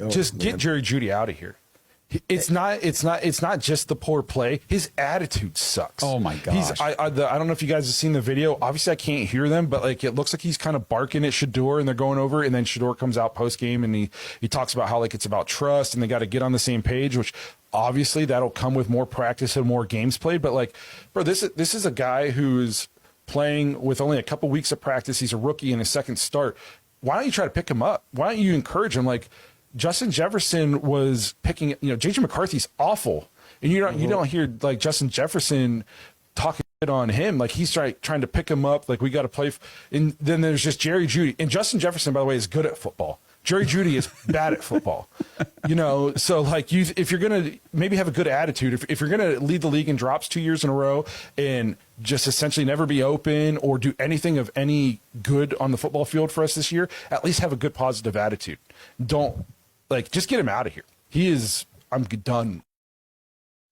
Oh, Just get man. Jerry Judy out of here. It's not just the poor play. His attitude sucks. Oh my gosh. I don't know if you guys have seen the video. Obviously I can't hear them, but like it looks like he's kind of barking at Shedeur and they're going over, and then Shedeur comes out post game and he talks about how like it's about trust and they got to get on the same page, which obviously that'll come with more practice and more games played. But like, bro, this is a guy who's playing with only a couple weeks of practice. He's a rookie in his second start. Why don't you try to pick him up? Why don't you encourage him? Like, Justin Jefferson was picking, JJ McCarthy's awful. And you don't hear like Justin Jefferson talking shit on him. Like he's trying to pick him up. Like we got to play. And then there's just Jerry Judy. And Justin Jefferson, by the way, is good at football. Jerry Judy is bad at football. So like if you're going to maybe have a good attitude, if you're going to lead the league in drops 2 years in a row and just essentially never be open or do anything of any good on the football field for us this year, at least have a good positive attitude. Don't just get him out of here. I'm done.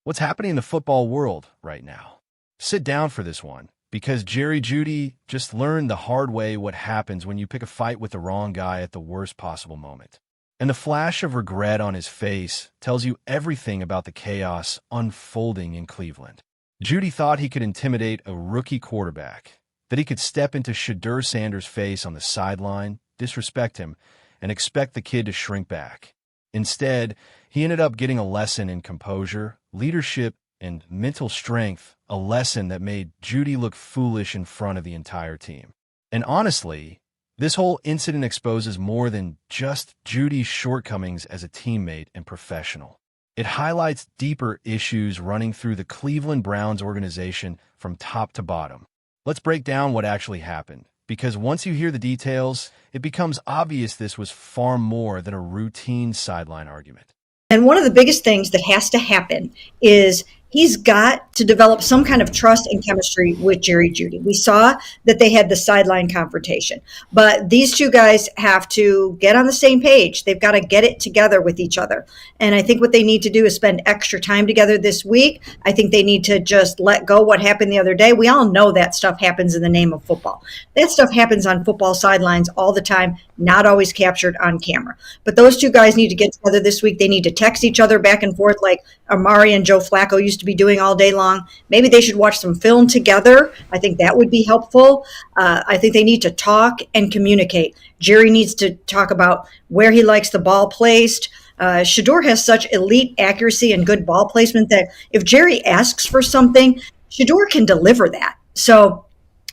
What's happening in the football world right now? Sit down for this one, because Jerry Judy just learned the hard way what happens when you pick a fight with the wrong guy at the worst possible moment. And the flash of regret on his face tells you everything about the chaos unfolding in Cleveland. Judy thought he could intimidate a rookie quarterback, that he could step into Shedeur Sanders' face on the sideline, disrespect him, and expect the kid to shrink back. Instead, he ended up getting a lesson in composure, leadership, and mental strength, a lesson that made Judy look foolish in front of the entire team. And honestly, this whole incident exposes more than just Judy's shortcomings as a teammate and professional. It highlights deeper issues running through the Cleveland Browns organization from top to bottom. Let's break down what actually happened, because once you hear the details, it becomes obvious this was far more than a routine sideline argument. And one of the biggest things that has to happen is he's got to develop some kind of trust and chemistry with Jerry Judy. We saw that they had the sideline confrontation, but these two guys have to get on the same page. They've got to get it together with each other. And I think what they need to do is spend extra time together this week. I think they need to just let go what happened the other day. We all know that stuff happens in the name of football. That stuff happens on football sidelines all the time, not always captured on camera. But those two guys need to get together this week. They need to text each other back and forth like Amari and Joe Flacco used to be doing all day long. Maybe they should watch some film together. I think that would be helpful. I think they need to talk and communicate. Jerry needs to talk about where he likes the ball placed. Shedeur has such elite accuracy and good ball placement that if Jerry asks for something, Shedeur can deliver that. So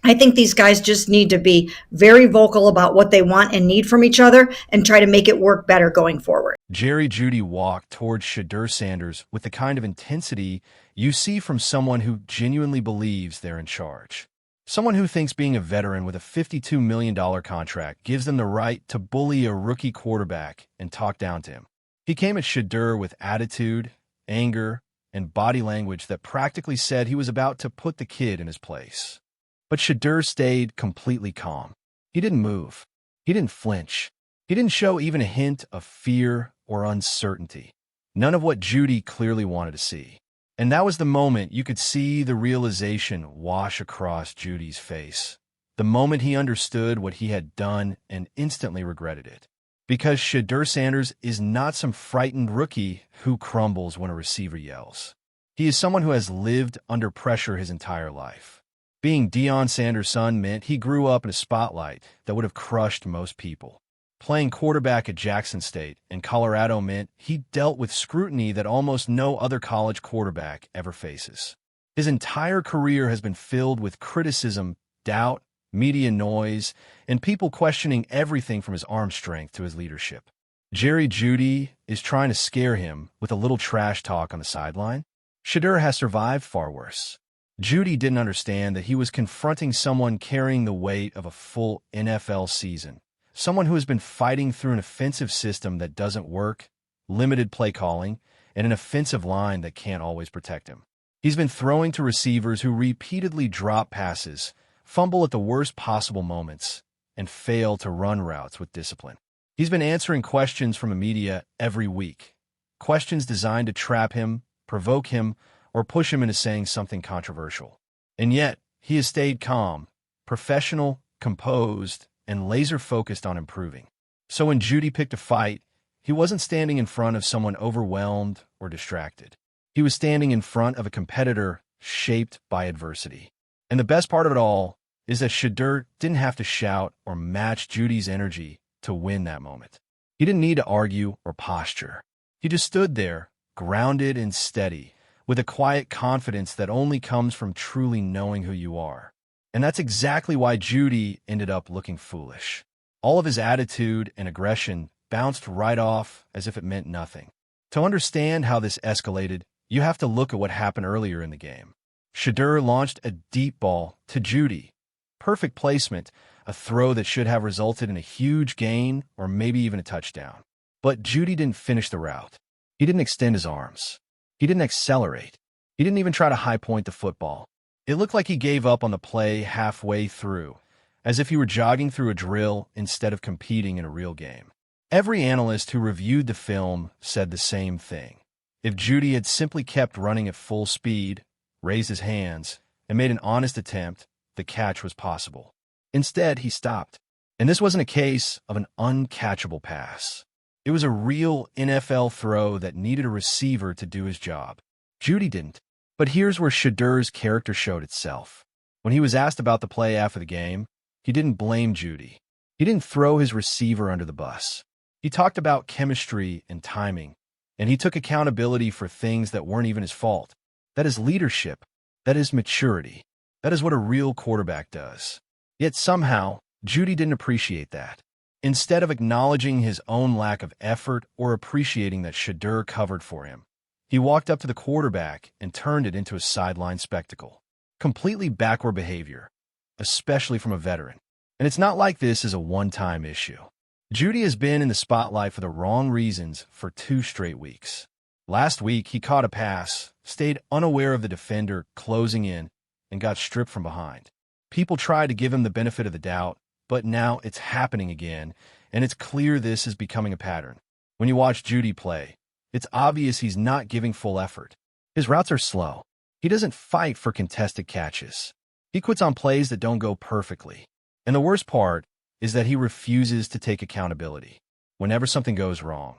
I think these guys just need to be very vocal about what they want and need from each other and try to make it work better going forward. Jerry Judy walked towards Shedeur Sanders with the kind of intensity you see from someone who genuinely believes they're in charge. Someone who thinks being a veteran with a $52 million contract gives them the right to bully a rookie quarterback and talk down to him. He came at Shedeur with attitude, anger, and body language that practically said he was about to put the kid in his place. But Shedeur stayed completely calm. He didn't move. He didn't flinch. He didn't show even a hint of fear or uncertainty. None of what Judy clearly wanted to see. And that was the moment you could see the realization wash across Judy's face. The moment he understood what he had done and instantly regretted it. Because Shedeur Sanders is not some frightened rookie who crumbles when a receiver yells. He is someone who has lived under pressure his entire life. Being Deion Sanders' son meant he grew up in a spotlight that would have crushed most people. Playing quarterback at Jackson State in Colorado meant he dealt with scrutiny that almost no other college quarterback ever faces. His entire career has been filled with criticism, doubt, media noise, and people questioning everything from his arm strength to his leadership. Jerry Judy is trying to scare him with a little trash talk on the sideline. Shedeur has survived far worse. Judy didn't understand that he was confronting someone carrying the weight of a full NFL season. Someone who has been fighting through an offensive system that doesn't work, limited play calling, and an offensive line that can't always protect him. He's been throwing to receivers who repeatedly drop passes, fumble at the worst possible moments, and fail to run routes with discipline. He's been answering questions from the media every week. Questions designed to trap him, provoke him, or push him into saying something controversial. And yet, he has stayed calm, professional, composed, and laser-focused on improving. So when Judy picked a fight, he wasn't standing in front of someone overwhelmed or distracted. He was standing in front of a competitor shaped by adversity. And the best part of it all is that Shedeur didn't have to shout or match Jeudy's energy to win that moment. He didn't need to argue or posture. He just stood there, grounded and steady, with a quiet confidence that only comes from truly knowing who you are. And that's exactly why Jeudy ended up looking foolish. All of his attitude and aggression bounced right off as if it meant nothing. To understand how this escalated, you have to look at what happened earlier in the game. Shedeur launched a deep ball to Jeudy. Perfect placement, a throw that should have resulted in a huge gain or maybe even a touchdown. But Jeudy didn't finish the route. He didn't extend his arms. He didn't accelerate. He didn't even try to high point the football. It looked like he gave up on the play halfway through, as if he were jogging through a drill instead of competing in a real game. Every analyst who reviewed the film said the same thing. If Jeudy had simply kept running at full speed, raised his hands, and made an honest attempt, the catch was possible. Instead, he stopped. And this wasn't a case of an uncatchable pass. It was a real NFL throw that needed a receiver to do his job. Jeudy didn't. But here's where Shedeur's character showed itself. When he was asked about the play after the game, he didn't blame Jeudy. He didn't throw his receiver under the bus. He talked about chemistry and timing, and he took accountability for things that weren't even his fault. That is leadership. That is maturity. That is what a real quarterback does. Yet somehow, Jeudy didn't appreciate that. Instead of acknowledging his own lack of effort or appreciating that Shedeur covered for him, he walked up to the quarterback and turned it into a sideline spectacle. Completely backward behavior, especially from a veteran. And it's not like this is a one-time issue. Jeudy has been in the spotlight for the wrong reasons for 2 straight weeks. Last week, he caught a pass, stayed unaware of the defender closing in, and got stripped from behind. People tried to give him the benefit of the doubt, but now it's happening again, and it's clear this is becoming a pattern. When you watch Jeudy play, it's obvious he's not giving full effort. His routes are slow. He doesn't fight for contested catches. He quits on plays that don't go perfectly. And the worst part is that he refuses to take accountability. Whenever something goes wrong,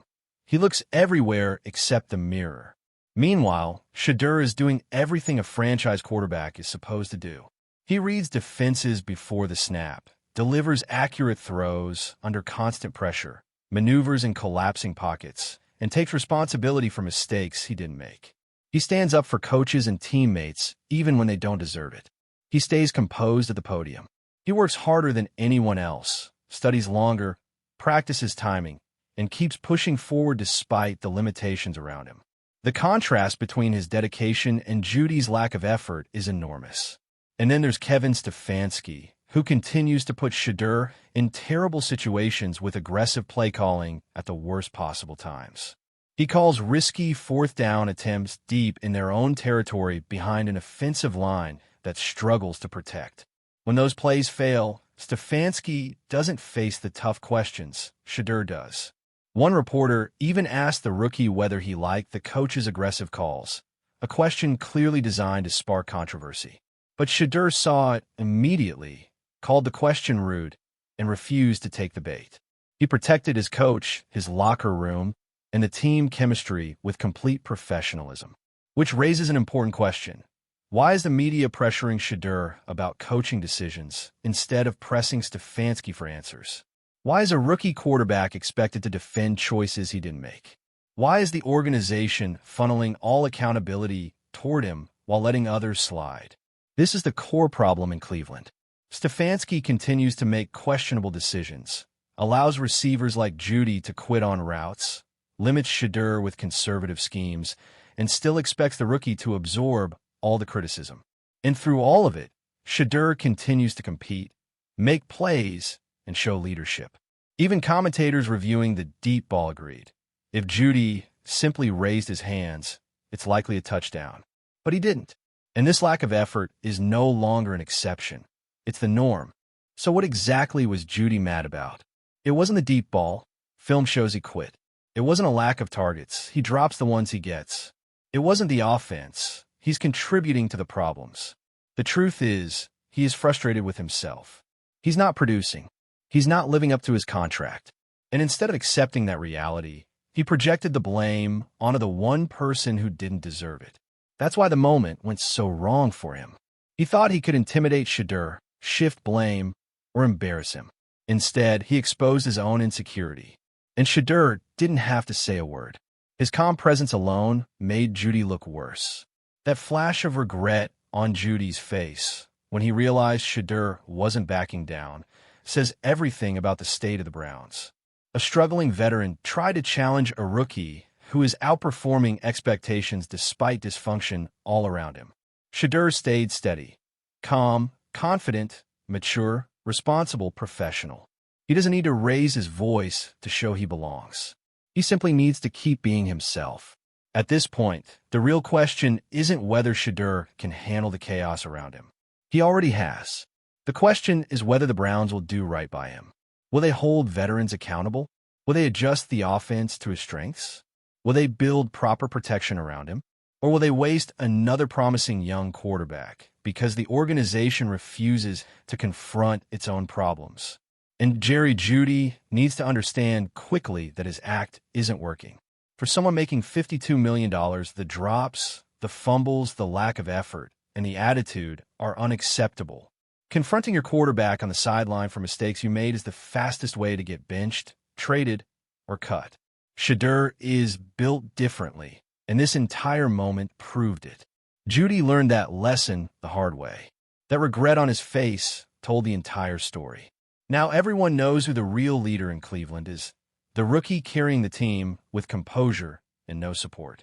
he looks everywhere except the mirror. Meanwhile, Shedeur is doing everything a franchise quarterback is supposed to do. He reads defenses before the snap, delivers accurate throws under constant pressure, maneuvers in collapsing pockets, and takes responsibility for mistakes he didn't make. He stands up for coaches and teammates even when they don't deserve it. He stays composed at the podium. He works harder than anyone else, studies longer, practices timing, and keeps pushing forward despite the limitations around him. The contrast between his dedication and Jeudy's lack of effort is enormous. And then there's Kevin Stefanski, who continues to put Shedeur in terrible situations with aggressive play calling at the worst possible times. He calls risky 4th down attempts deep in their own territory behind an offensive line that struggles to protect. When those plays fail, Stefanski doesn't face the tough questions. Shedeur does. One reporter even asked the rookie whether he liked the coach's aggressive calls, a question clearly designed to spark controversy. But Shedeur saw it immediately, called the question rude, and refused to take the bait. He protected his coach, his locker room, and the team chemistry with complete professionalism. Which raises an important question. Why is the media pressuring Shedeur about coaching decisions instead of pressing Stefanski for answers? Why is a rookie quarterback expected to defend choices he didn't make? Why is the organization funneling all accountability toward him while letting others slide? This is the core problem in Cleveland. Stefanski continues to make questionable decisions, allows receivers like Jeudy to quit on routes, limits Shedeur with conservative schemes, and still expects the rookie to absorb all the criticism. And through all of it, Shedeur continues to compete, make plays, and show leadership. Even commentators reviewing the deep ball agreed. If Jeudy simply raised his hands, it's likely a touchdown. But he didn't. And this lack of effort is no longer an exception. It's the norm. So what exactly was Jeudy mad about? It wasn't the deep ball. Film shows he quit. It wasn't a lack of targets. He drops the ones he gets. It wasn't the offense. He's contributing to the problems. The truth is, he is frustrated with himself. He's not producing. He's not living up to his contract. And instead of accepting that reality, He projected the blame onto the one person who didn't deserve it. That's why the moment went so wrong for him. He thought he could intimidate Shedeur, shift blame, or embarrass him. Instead, he exposed his own insecurity. And Shedeur didn't have to say a word. His calm presence alone made Jeudy look worse. That flash of regret on Jeudy's face when he realized Shedeur wasn't backing down says everything about the state of the Browns. A struggling veteran tried to challenge a rookie who is outperforming expectations despite dysfunction all around him. Shedeur stayed steady, calm, confident, mature, responsible, professional. He doesn't need to raise his voice to show he belongs. He simply needs to keep being himself. At this point, the real question isn't whether Shedeur can handle the chaos around him. He already has. The question is whether the Browns will do right by him. Will they hold veterans accountable? Will they adjust the offense to his strengths? Will they build proper protection around him? Or will they waste another promising young quarterback because the organization refuses to confront its own problems? And Jerry Judy needs to understand quickly that his act isn't working. For someone making $52 million, the drops, the fumbles, the lack of effort, and the attitude are unacceptable. Confronting your quarterback on the sideline for mistakes you made is the fastest way to get benched, traded, or cut. Shedeur is built differently, and this entire moment proved it. Jeudy learned that lesson the hard way. That regret on his face told the entire story. Now everyone knows who the real leader in Cleveland is, the rookie carrying the team with composure and no support.